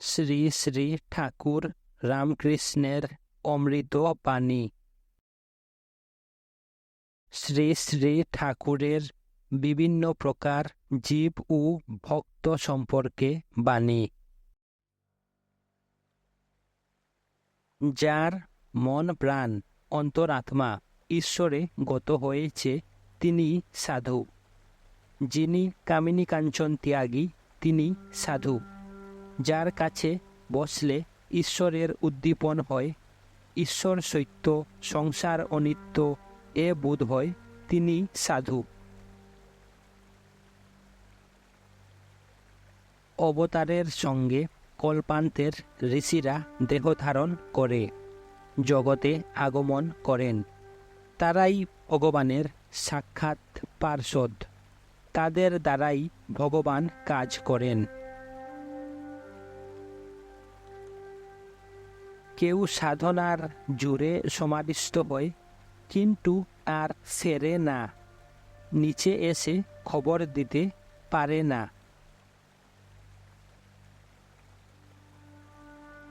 শ্রী শ্রী ঠাকুর রামকৃষ্ণের অমৃত বাণী। শ্রী শ্রী ঠাকুরের বিভিন্ন প্রকার জীব ও ভক্ত সম্পর্কে বাণী। যার মন প্রাণ অন্তরাত্মা ঈশ্বরে গত হয়েছে তিনি সাধু। যিনি কামিনী কাঞ্চন ত্যাগী তিনি সাধু। যার কাছে বসলে ঈশ্বরের উদ্দীপন হয়, ঈশ্বর সত্য, সংসার অনিত্য এ বোধ হয়, তিনি সাধু। অবতারের সঙ্গে কল্পান্তের ঋষিরা দেহধারণ করে জগতে আগমন করেন। তারাই ভগবানের সাক্ষাৎ পার্ষদ। তাদের দ্বারাই ভগবান কাজ করেন। কেউ সাধনার জোরে সমাধিস্থ হয়, কিন্তু আর সেরে না, নিচে এসে খবর দিতে পারে না।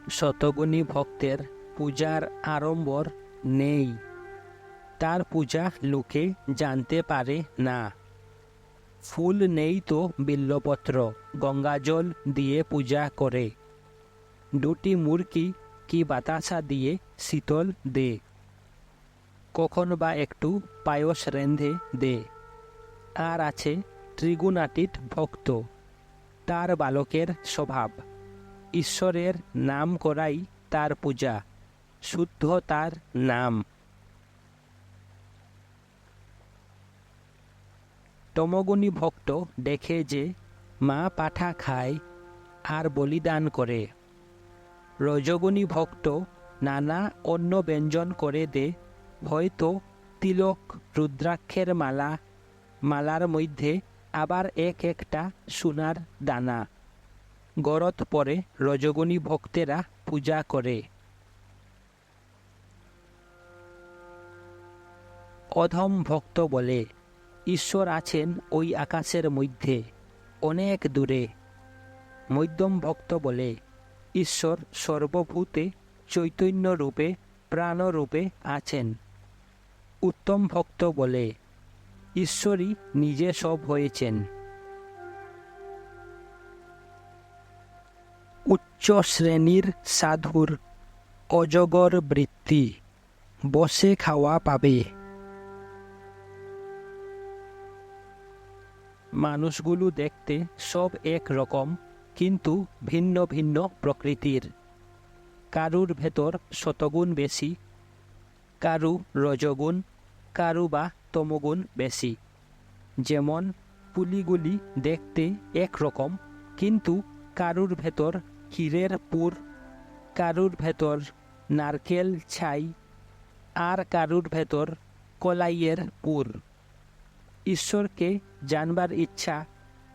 শতগুণী ভক্তের পূজার আড়ম্বর নেই, তার পূজা লোকে জানতে পারে না। ফুল নেই তো বিল্বপত্র, গঙ্গাজল দিয়ে পূজা করে। দুটি মুরকি কি বাতাসা দিয়ে শীতল দে, কখন বা একটু পায়স রেঁধে দে। আর আছে ত্রিগুণাতীত ভক্ত, তার বালকের স্বভাব। ঈশ্বরের নাম করাই তার পূজা, শুদ্ধ তার নাম। তমগুণী ভক্ত দেখে যে মা পাঠা খায় আর বলিদান করে। রজগুণী ভক্ত নানা অন্ন ব্যঞ্জন করে দে, হয়তো তিলক, রুদ্রাক্ষের মালা, মালার মধ্যে আবার এক একটা সোনার দানা। গরত পরে রজগুণী ভক্তেরা পূজা করে। অধম ভক্ত বলে ঈশ্বর আছেন ওই আকাশের মধ্যে, অনেক দূরে। মধ্যম ভক্ত বলে ঈশ্বর সর্বভূতে চৈতন্য রূপে, প্রাণরূপে আছেন। উত্তম ভক্ত বলে ঈশ্বরই নিজে সব হয়েছেন। উচ্চ শ্রেণীর সাধুর অজগর বৃত্তি, বসে খাওয়া পাবে। মানুষগুলো দেখতে সব এক রকম, কিন্তু ভিন্ন ভিন্ন প্রকৃতির। কারুর ভেতর শতগুণ বেশি, কারু রজগুণ, কারু বা তমগুণ বেশি। যেমন পুলিগুলি দেখতে একরকম, কিন্তু কারুর ভেতর হীরের পুর, কারুর ভেতর নারকেল ছাই, আর কারুর ভেতর কলাইয়ের পুর। ঈশ্বরকে জানবার ইচ্ছা,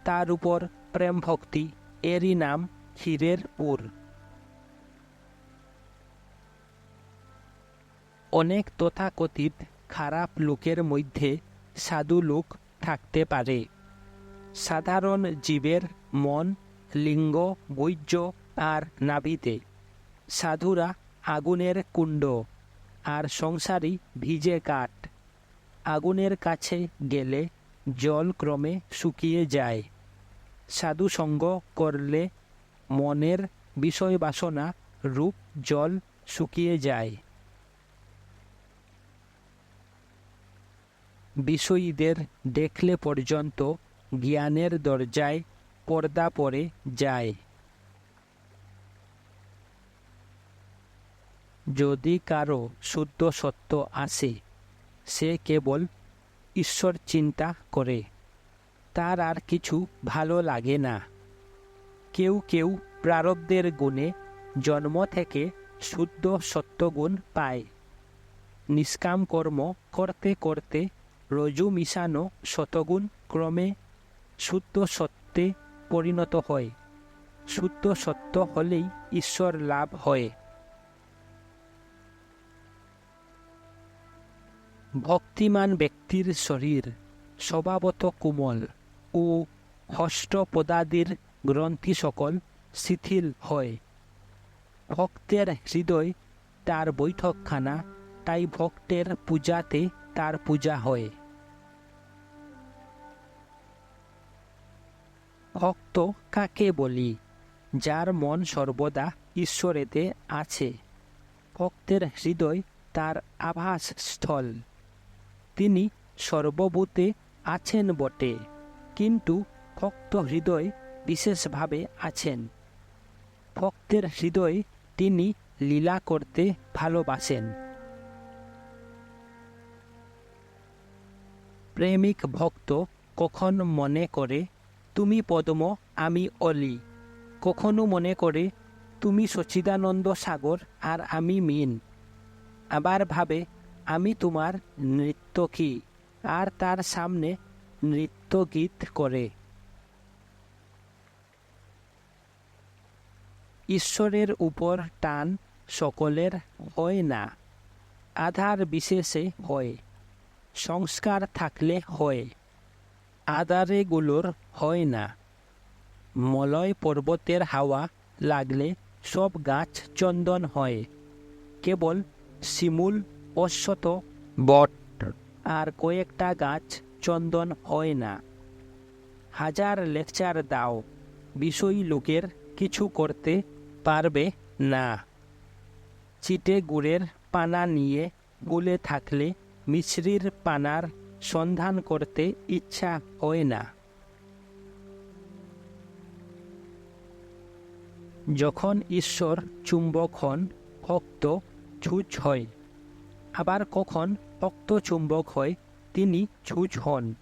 তার উপর প্রেম ভক্তি, এরই নাম হীরের পুর। অনেক তথাকথিত খারাপ লোকের মধ্যে সাধু লোক থাকতে পারে। সাধারণ জীবের মন, লিঙ্গ, বীর্য আর নাভিতে। সাধুরা আগুনের কুণ্ড, আর সংসারী ভিজে কাঠ। আগুনের কাছে গেলে জল ক্রমে শুকিয়ে যায়। সাধু সঙ্গ করলে মনের বিষয় বাসনা রূপ জল শুকিয়ে যায়। বিষয়ীদের দেখলে পর্যন্ত জ্ঞানের দরজায় পর্দা পড়ে যায়। যদি কারো শুদ্ধ সত্য আসে, সে কেবল ঈশ্বর চিন্তা করে, তার আর কিছু ভালো লাগে না। কেউ কেউ প্রারব্ধের গুণে জন্ম থেকে শুদ্ধ সত্যগুণ পায়। নিষ্কাম কর্ম করতে করতে রজু মিশানো শতগুণ ক্রমে শুদ্ধ সত্যে পরিণত হয়। শুদ্ধ সত্য হলেই ঈশ্বর লাভ হয়। ভক্তিমান ব্যক্তির শরীর স্বভাবত কোমল ও হষ্টপদাদির গ্রন্থি সকল শিথিল হয়। ভক্তের হৃদয় তার বৈঠকখানা, তাই ভক্তের পূজাতে তার পূজা হয়। ভক্ত কাকে বলি? যার মন সর্বদা ঈশ্বরেতে আছে। ভক্তের হৃদয় তার আবাসস্থল। তিনি সর্বভূতে আছেন বটে, কিন্তু ভক্ত হৃদয় বিশেষভাবে আছেন। ভক্তের হৃদয়ে তিনি লীলা করতে ভালোবাসেন। প্রেমিক ভক্ত কখন মনে করে তুমি পদ্ম, আমি অলি। কখনো মনে করে তুমি সচ্চিদানন্দ সাগর আর আমি মিন। আবার ভাবে আমি তোমার নৃত্যকী, আর তার সামনে নৃত্যগীত করে। ঈশ্বরের উপর টান সকলের হয় না, আধার বিশেষে হয়। সংস্কার থাকলে হয়, আধারেগুলোর হয় না। মলয় পর্বতের হাওয়া লাগলে সব গাছ চন্দন হয়, কেবল শিমুল, অশ্বত্থ, বট আর কয়েকটা গাছ চন্দন হয় না। হাজার লেকচার দাও, বিষয়ী লোকের কিছু করতে পারবে না। চিটে গুড়ের পানা নিয়ে গুলে থাকলে মিছরির পানার সন্ধান করতে ইচ্ছা হয় না। যখন ঈশ্বর চুম্বক হন, ভক্ত ছুঁচ হয়। আবার কখন ভক্ত চুম্বক হয়, তিনি ছুঁচ হন।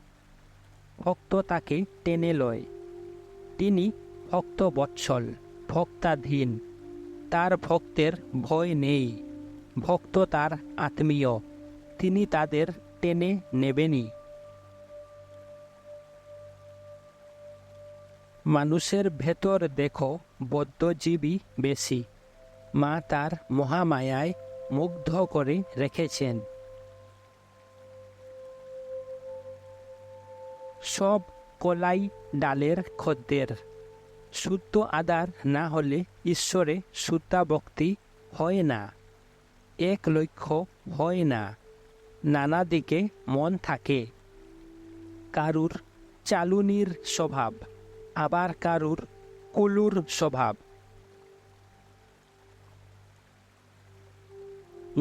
ভক্ত তাকে টেনে লয়। তিনি ভক্ত বৎসল, ভক্তাধীন। তার ভক্তের ভয় নেই। ভক্ত তার আত্মীয়, তিনি তাদের টেনে নেবেনই। মানুষের ভেতর দেখো বদ্ধজীবী বেশি। মা তার মহামায়ায় মুগ্ধ করে রেখেছেন। সব কলাই ডালের খদ্দের। শুদ্ধ আধার না হলে ঈশ্বরে শুদ্ধাভক্তি হয় না। এক লক্ষ্য হয় না, নানা দিকে মন থাকে। কারুর চালুনির স্বভাব, আবার কারুর কুলুর স্বভাব।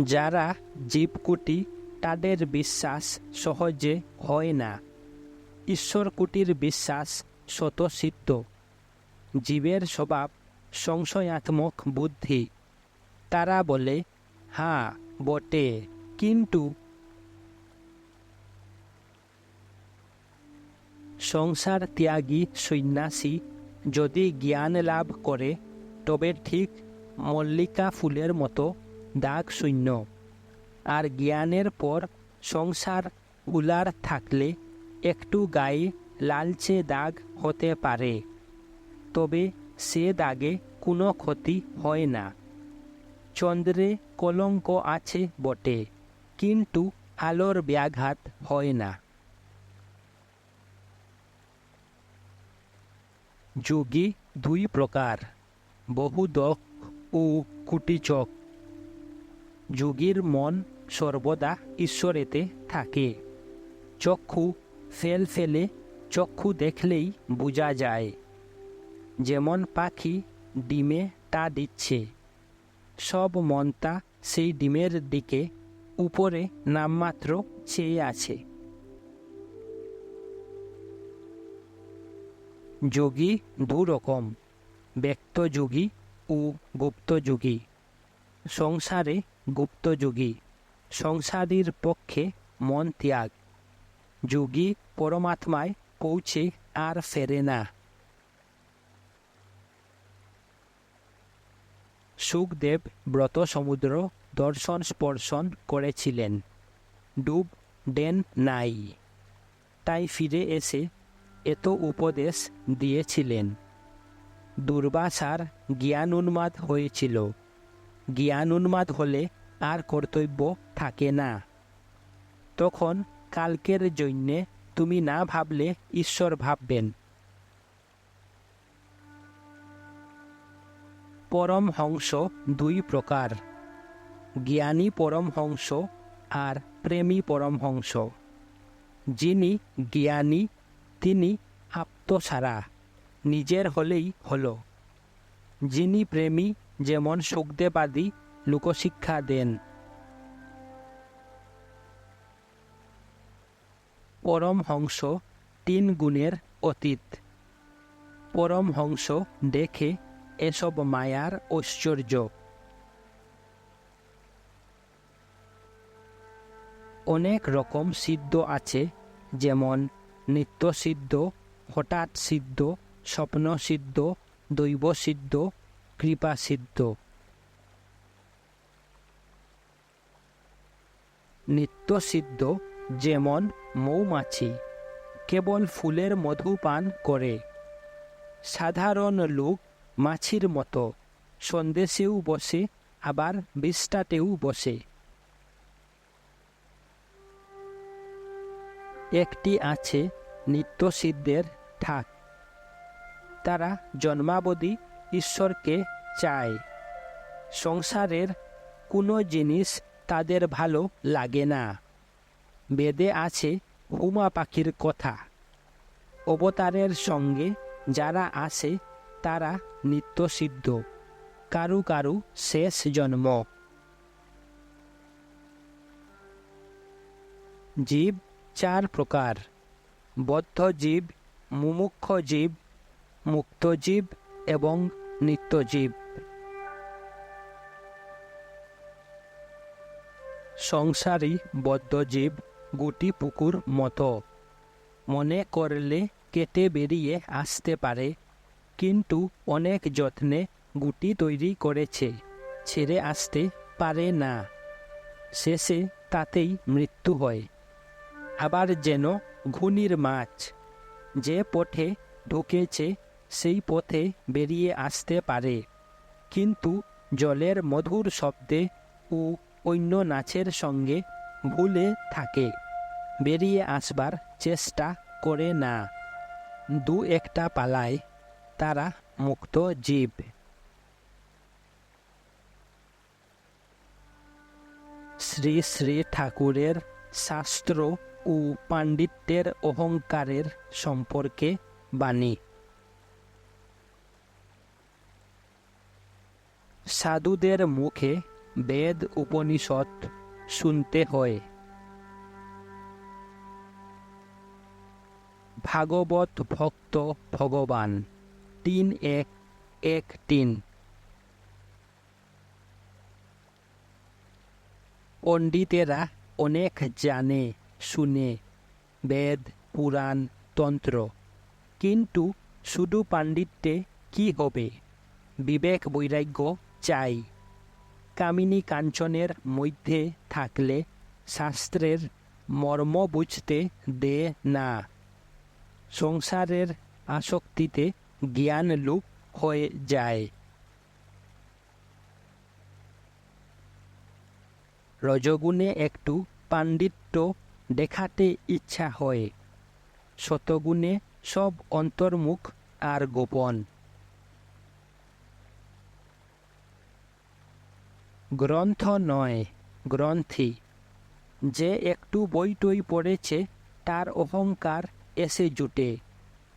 যারা জীবকুটি, তাদের বিশ্বাস সহজে হয় না। ঈশ্বরকুটির বিশ্বাস স্বতঃসিদ্ধ। জীবের স্বভাব সংশয়াত্মক বুদ্ধি। তারা বলে, হ্যাঁ বটে, কিন্তু। সংসার ত্যাগী সন্ন্যাসী যদি জ্ঞান লাভ করে, তবে ঠিক মল্লিকা ফুলের মতো দাগ শূন্য। আর জ্ঞানের পর সংসার উলার থাকলে একটু গায়ে লালচে দাগ হতে পারে, তবে সে দাগে কোনো ক্ষতি হয় না। চন্দ্রে কলঙ্ক আছে বটে, কিন্তু আলোর ব্যাঘাত হয় না। যোগী দুই প্রকার, বহুদক ও কুটিচক। যোগীর মন সর্বদা ঈশ্বরেতে থাকে। চক্ষু ফেল ফেলে, চক্ষু দেখলেই বোঝা যায়। যেমন পাখি ডিমে তা দিচ্ছে, সব মনটা সেই ডিমের দিকে উপরে নামমাত্র চেয়ে আছে। যোগী দু রকম, ব্যক্তযোগী ও গুপ্তযোগী। সংসারে গুপ্তযোগী, সংসারীর পক্ষে মন ত্যাগ। যোগী পরমাত্মায় পৌঁছে আর ফেরে না। সুখদেব ব্রত সমুদ্র দর্শন স্পর্শন করেছিলেন, ডুব দেন নাই। তাই ফিরে এসে এত উপদেশ দিয়েছিলেন। দুর্বাসার জ্ঞান উন্মাদ হয়েছিল। জ্ঞান উন্মাদ হলে আর কর্তব্য থাকে না। তখন কালকের জন্যে তুমি না ভাবলে ঈশ্বর ভাববেন। পরমহংস দুই প্রকার, জ্ঞানী পরমহংস আর প্রেমী পরমহংস। যিনি জ্ঞানী তিনি আপ্তসারা, নিজের হলেই হলো। যিনি প্রেমী যেমন সুখদেবাদি লোকশিক্ষা দেন। পরমহংস 3 গুণের অতীত। পরমহংস দেখে এসব মায়ার ঐশ্বর্য। অনেক রকম সিদ্ধ আছে, যেমন নিত্য সিদ্ধ, হঠাৎ সিদ্ধ, স্বপ্ন সিদ্ধ, দৈব সিদ্ধ, কৃপা সিদ্ধ। নিত্য সিদ্ধ যেমন মৌমাছি, কেবল ফুলের মধু পান করে। সাধারণ লোক মাছির মতো সন্দেশেও বসে, আবার বিষ্ঠাতেও বসে। একটি আছে নিত্য সিদ্ধের ঠাক, তারা জন্মাবধি ঈশ্বরকে চায়। সংসারের কোনো জিনিস তাদের ভালো লাগে না। বেদে আছে হুমা পাখির কথা। অবতারের সঙ্গে যারা আসে তারা নিত্য সিদ্ধ, কারু কারু শেষ জন্ম। জীব 4 প্রকার, বদ্ধ জীব, মুমুক্ষ জীব, মুক্ত জীব এবং নিত্য জীব। সংসারী বদ্ধ জীব গুটি পুকুর মতো, মনে করলে কেটে বেরিয়ে আসতে পারে, কিন্তু অনেক যত্নে গুটি তৈরি করেছে, ছেড়ে আসতে পারে না। শেষে তাতেই মৃত্যু হয়। আবার যেন ঘূর্ণির মাছ, যে পথে ঢুকেছে সেই পথে বেরিয়ে আসতে পারে, কিন্তু জলের মধুর শব্দে ও অন্য নাচের সঙ্গে ভুলে থাকে, বেরিয়ে আসবার চেষ্টা করে না। 2-1টা পালায়, তারা মুক্ত জীব। শ্রী শ্রী ঠাকুরের শাস্ত্র ও পাণ্ডিত্যের অহংকারের সম্পর্কে বাণী। সাধুদের মুখে বেদ উপনিষদ শুনতে হয়। ভাগবত ভক্ত ভগবান 3:1-1-3। পণ্ডিতেরা অনেক জানে শুনে, বেদ, পুরাণ, তন্ত্র, কিন্তু শুধু পাণ্ডিত্যে কি হবে? বিবেক বৈরাগ্য চাই। কামিনী কাঞ্চনের মধ্যে থাকলে শাস্ত্রের মর্ম বুঝতে দে না। সংসারের আসক্তিতে জ্ঞান লোপ হয়ে যায়। রজগুণে একটু পাণ্ডিত্য দেখাতে ইচ্ছা হয়, শতগুণে সব অন্তর্মুখ আর গোপন। গ্রন্থ নয়, গ্রন্থি। যে একটু বই টই পড়েছে তার অহংকার এসে জুটে,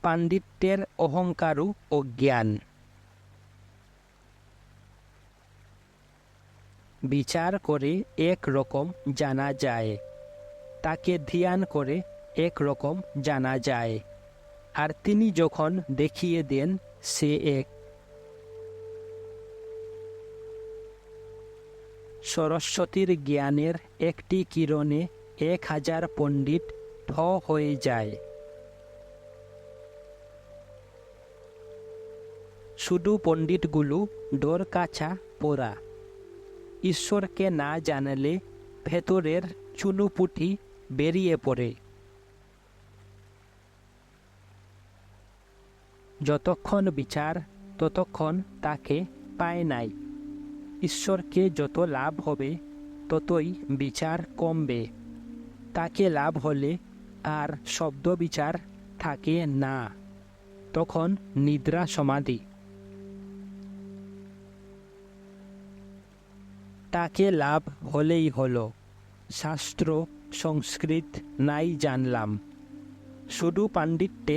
পাণ্ডিত্যের অহংকারও অজ্ঞান। বিচার করে এক রকম জানা যায়, তাকে ধ্যান করে এক রকম জানা যায়, আর তিনি যখন দেখিয়ে দেন সে এক। সরস্বতীর জ্ঞানের একটি কিরণে 1000 পণ্ডিত ঠ হয়ে যায়। শুধু পণ্ডিতগুলো ডোর কাছা পোড়া। ঈশ্বরকে না জানলে ভেতরের চুনুপুটি বেরিয়ে পড়ে। যতক্ষণ বিচার ততক্ষণ তাকে পায় নাই। ঈশ্বরকে যত লাভ হবে ততই বিচার কমবে। তাকে লাভ হলে আর শব্দ বিচার থাকে না, তখন নিদ্রা সমাধি। তাকে লাভ হলেই হলো। শাস্ত্র সংস্কৃত নাই জানলাম। শুধু পাণ্ডিত্যে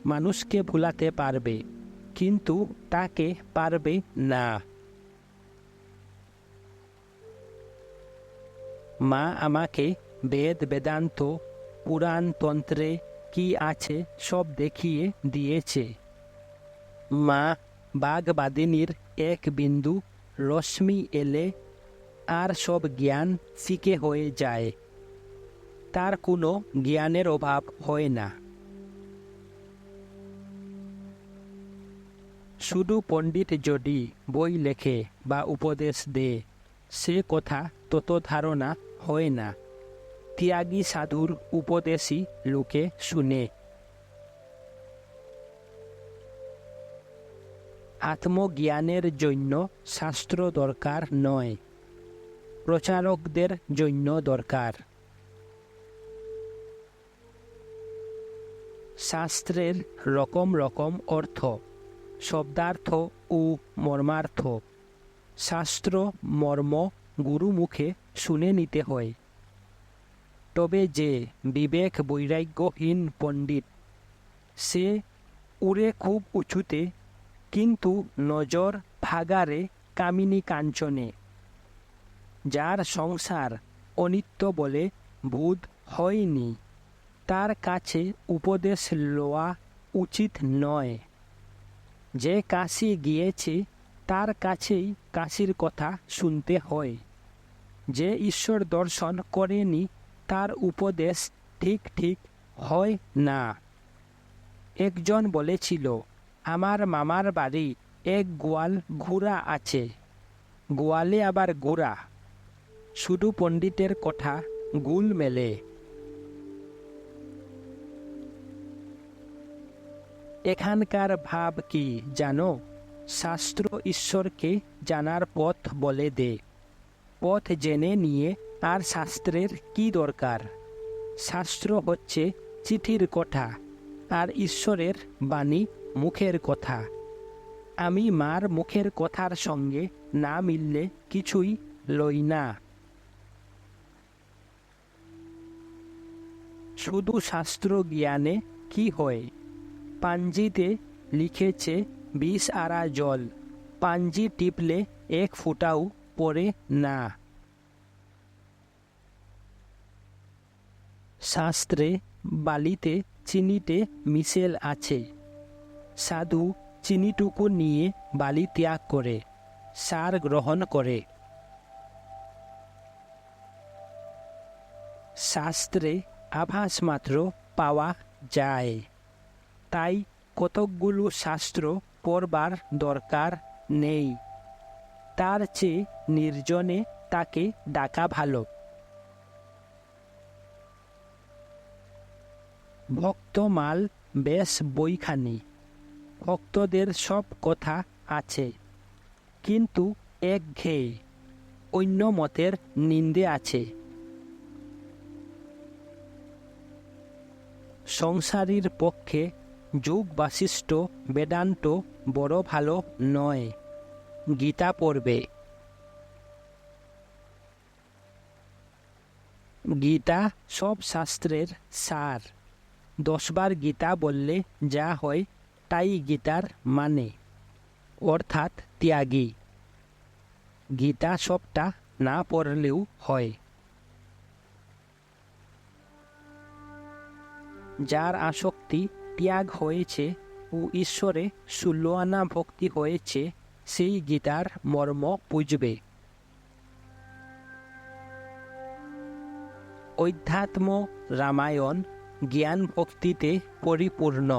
মানুষকে ভুলাতে পারবে, কিন্তু তাকে পারবে না। মা আমাকে বেদ বেদান্ত পুরাণ তন্ত্রে কি আছে সব দেখিয়ে দিয়েছে। মা বাগবাদিনীর এক বিন্দু রশ্মি এলে আর সব জ্ঞান ফিকে হয়ে যায়। তার কোনো জ্ঞানের অভাব হয় না। শুধু পণ্ডিত যদি বই লেখে বা উপদেশ দেয়, সে কথা তত ধারণা হয় না। ত্যাগী সাধুর উপদেশই লোকে শুনে। আত্মজ্ঞানের জন্য শাস্ত্র দরকার নয়, প্রচারকদের জন্য দরকার। শাস্ত্রের রকম রকম অর্থ, শব্দার্থ ও মর্মার্থ। শাস্ত্র মর্ম গুরুমুখে শুনে নিতে হয়। তবে যে বিবেক বৈরাগ্যহীন পণ্ডিত, সে উড়ে খুব উঁচুতে, কিন্তু নজর ভাগারে কামিনী কাঞ্চনে। যার সংসার অনিত্য বলে বোধ হয়নি, তার কাছে উপদেশ লওয়া উচিত নয়। যে কাশী গিয়েছে, তার কাছেই কাশীর কথা শুনতে হয়। যে ঈশ্বর দর্শন করেনি, তার উপদেশ ঠিক ঠিক হয় না। একজন বলেছিল, আমার মামার বাড়ি এক গোয়াল ঘোড়া আছে। গোয়ালে আবার গোড়া। শুধু পণ্ডিতের কথা গুল মেলে। এখানকার ভাব কি জানো? শাস্ত্র ঈশ্বরকে জানার পথ বলে দে। পথ জেনে নিয়ে আর শাস্ত্রের কি দরকার? শাস্ত্র হচ্ছে চিঠির কথা, আর ঈশ্বরের বাণী মুখের কথা। আমি মার মুখের কথার সঙ্গে না মিললে কিছুই লই না। শুধু শাস্ত্র জ্ঞানে কি হয়? পাঞ্জিতে লিখেছে 20 আরা জল, পাঞ্জি টিপলে 1 ফোঁটাও পড়ে না। শাস্ত্রে বালিতে চিনিতে মিশেল আছে। সাধু চিনিটুকু নিয়ে বালি ত্যাগ করে, সার গ্রহণ করে। শাস্ত্রে আভাস মাত্র পাওয়া যায়, তাই কতকগুলো শাস্ত্র পড়বার দরকার নেই। তার চেয়ে নির্জনে তাকে ডাকা ভালো। ভক্তমাল বেশ বইখানি, ভক্তদের সব কথা আছে, কিন্তু একঘেয়ে, অন্য মতের নিন্দে আছে। সংসারীর পক্ষে যোগ বাশিষ্ঠ বেদান্ত বড় ভালো নয়। গীতা পড়বে। গীতা সব শাস্ত্রের সার। 10 বার গীতা বললে যা হয় তাই গীতার মানে, অর্থাৎ ত্যাগী। গীতা সবটা না পড়লেও হয়। যার আসক্তি ত্যাগ হয়েছে ও ঈশ্বরে 16 আনা ভক্তি হয়েছে, সেই গীতার মর্ম বুঝবে। অধ্যাত্ম রামায়ণ জ্ঞান ভক্তিতে পরিপূর্ণ।